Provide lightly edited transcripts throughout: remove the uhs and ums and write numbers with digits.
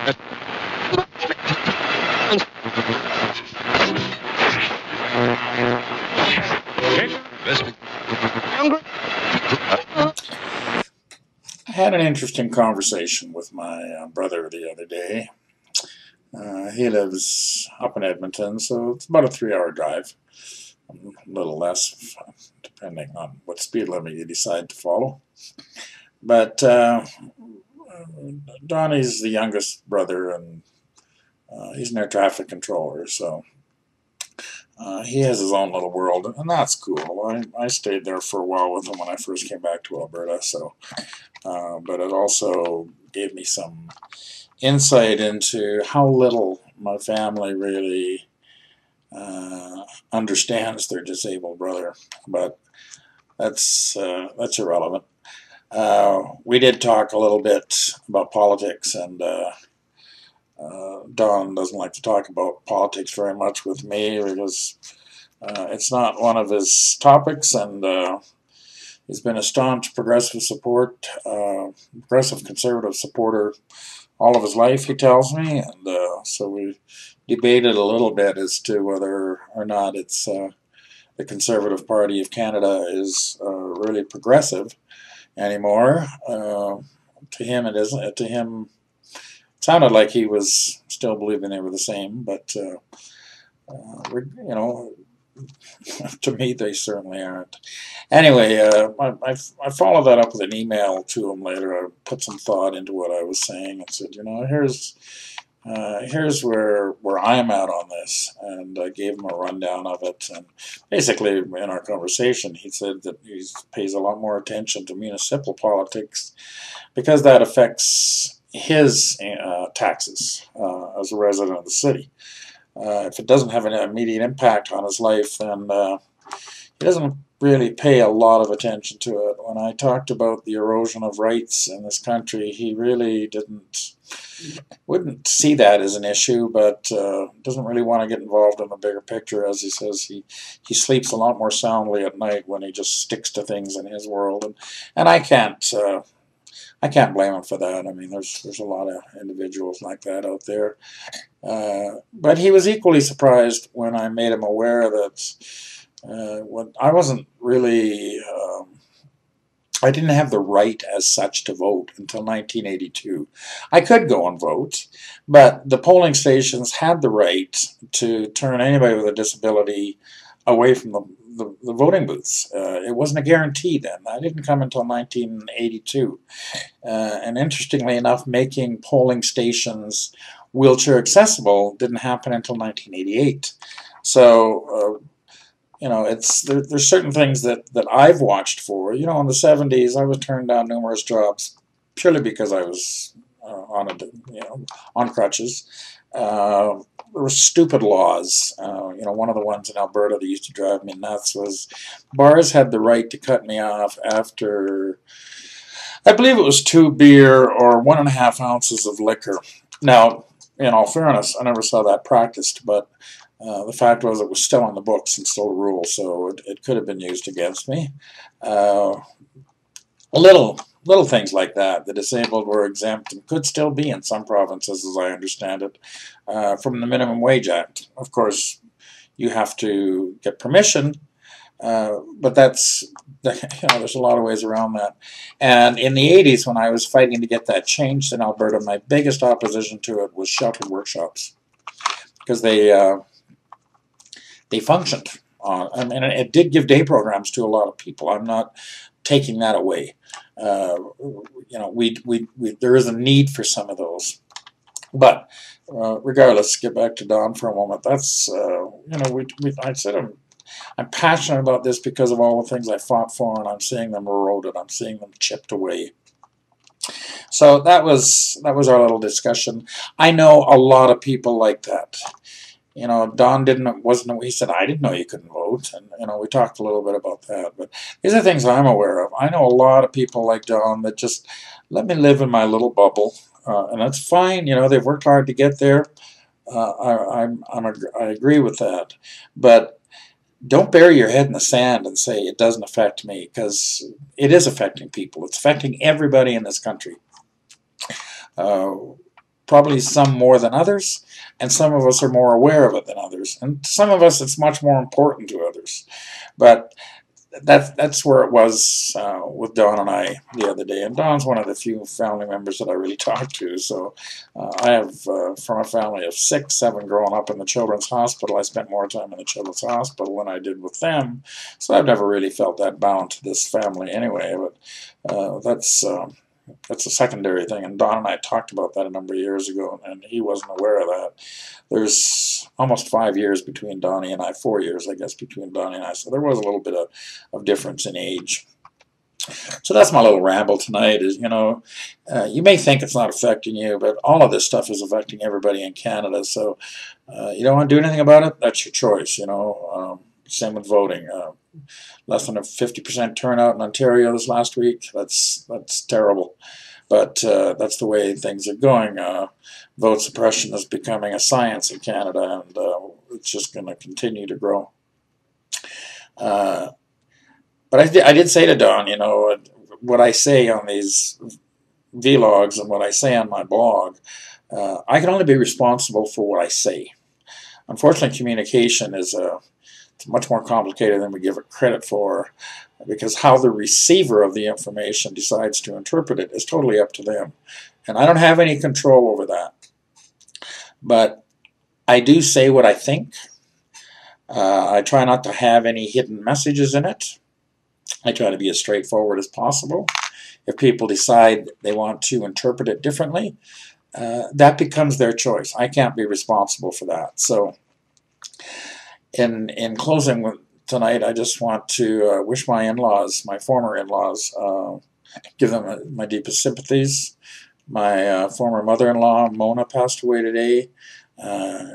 I had an interesting conversation with my brother the other day. He lives up in Edmonton, so it's about a 3 hour drive, a little less, depending on what speed limit you decide to follow. But Donnie's the youngest brother, and he's an air traffic controller, so he has his own little world, and that's cool. I stayed there for a while with him when I first came back to Alberta, so but it also gave me some insight into how little my family really understands their disabled brother. But that's irrelevant. We did talk a little bit about politics, and Don doesn't like to talk about politics very much with me because it's not one of his topics, and he's been a staunch progressive conservative supporter all of his life, he tells me, and so we debated a little bit as to whether or not it's the Conservative Party of Canada is really progressive anymore. To him, it isn't. To him, it sounded like he was still believing they were the same, but you know, to me, they certainly aren't. Anyway, I followed that up with an email to him later. I put some thought into what I was saying and said, you know, here's where I'm at on this, and I gave him a rundown of it. And basically, in our conversation, he said that he pays a lot more attention to municipal politics because that affects his taxes as a resident of the city. If it doesn't have an immediate impact on his life, then he doesn't really pay a lot of attention to it. When I talked about the erosion of rights in this country, he really wouldn't see that as an issue, but doesn't really want to get involved in the bigger picture. As he says, he sleeps a lot more soundly at night when he just sticks to things in his world, and I can't blame him for that. I mean, there's a lot of individuals like that out there. But he was equally surprised when I made him aware that when I wasn't really, I didn't have the right as such to vote until 1982. I could go and vote, but the polling stations had the right to turn anybody with a disability away from the voting booths. It wasn't a guarantee then. That didn't come until 1982. And interestingly enough, making polling stations wheelchair accessible didn't happen until 1988. So, you know, there's certain things that I've watched for. You know, in the 70s, I was turned down numerous jobs purely because I was on crutches. There were stupid laws. You know, one of the ones in Alberta that used to drive me nuts was bars had the right to cut me off after, I believe it was 2 beer or 1.5 ounces of liquor. Now, in all fairness, I never saw that practiced, but the fact was it was still on the books and still a rule, so it could have been used against me. Little things like that. The disabled were exempt and could still be in some provinces, as I understand it, from the Minimum Wage Act. Of course, you have to get permission, but that's, you know, there's a lot of ways around that. And in the 80s, when I was fighting to get that changed in Alberta, my biggest opposition to it was sheltered workshops, because they functioned. I mean, it did give day programs to a lot of people. I'm not taking that away. You know, there is a need for some of those. But regardless, get back to Don for a moment. That's you know, I said I'm passionate about this because of all the things I fought for, and I'm seeing them eroded. I'm seeing them chipped away. So that was our little discussion. I know a lot of people like that. You know, Don he said, I didn't know you couldn't vote. And, you know, we talked a little bit about that. But these are things I'm aware of. I know a lot of people like Don that just let me live in my little bubble. And that's fine. You know, they've worked hard to get there. I agree with that. But don't bury your head in the sand and say it doesn't affect me, because it is affecting people. It's affecting everybody in this country. probably some more than others, and some of us are more aware of it than others, and some of us it's much more important to others. But that's where it was with Dawn and I the other day. And Dawn's one of the few family members that I really talk to. So I have, from a family of 6, 7 growing up in the children's hospital, I spent more time in the children's hospital than I did with them. So I've never really felt that bound to this family anyway. But that's a secondary thing. And Don and I talked about that a number of years ago, and he wasn't aware of that. There's almost 5 years between Donnie and I, 4 years, I guess, between Donnie and I. So there was a little bit of difference in age. So that's my little ramble tonight. Is you may think it's not affecting you, but all of this stuff is affecting everybody in Canada. So you don't want to do anything about it. That's your choice. Same with voting. Less than a 50% turnout in Ontario this last week. That's terrible. But that's the way things are going. Vote suppression is becoming a science in Canada, and it's just going to continue to grow. But I did say to Don, what I say on these vlogs and what I say on my blog, I can only be responsible for what I say. Unfortunately, communication is it's much more complicated than we give it credit for, because how the receiver of the information decides to interpret it is totally up to them. And I don't have any control over that. But I do say what I think. I try not to have any hidden messages in it. I try to be as straightforward as possible. If people decide they want to interpret it differently, that becomes their choice. I can't be responsible for that. So in closing tonight, I just want to wish my in-laws, my former in-laws, give them my deepest sympathies. My former mother-in-law, Mona, passed away today.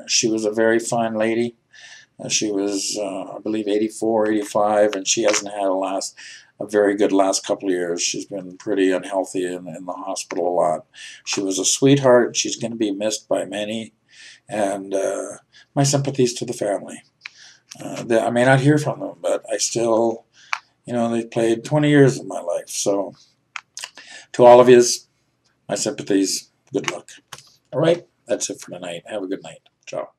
She was a very fine lady. She was, I believe, 84, 85, and she hasn't had a very good last couple of years. She's been pretty unhealthy in the hospital a lot. She was a sweetheart. She's going to be missed by many, and my sympathies to the family. I may not hear from them, but I still, they've played 20 years of my life. So to all of you, my sympathies, good luck. All right, that's it for tonight. Have a good night. Ciao.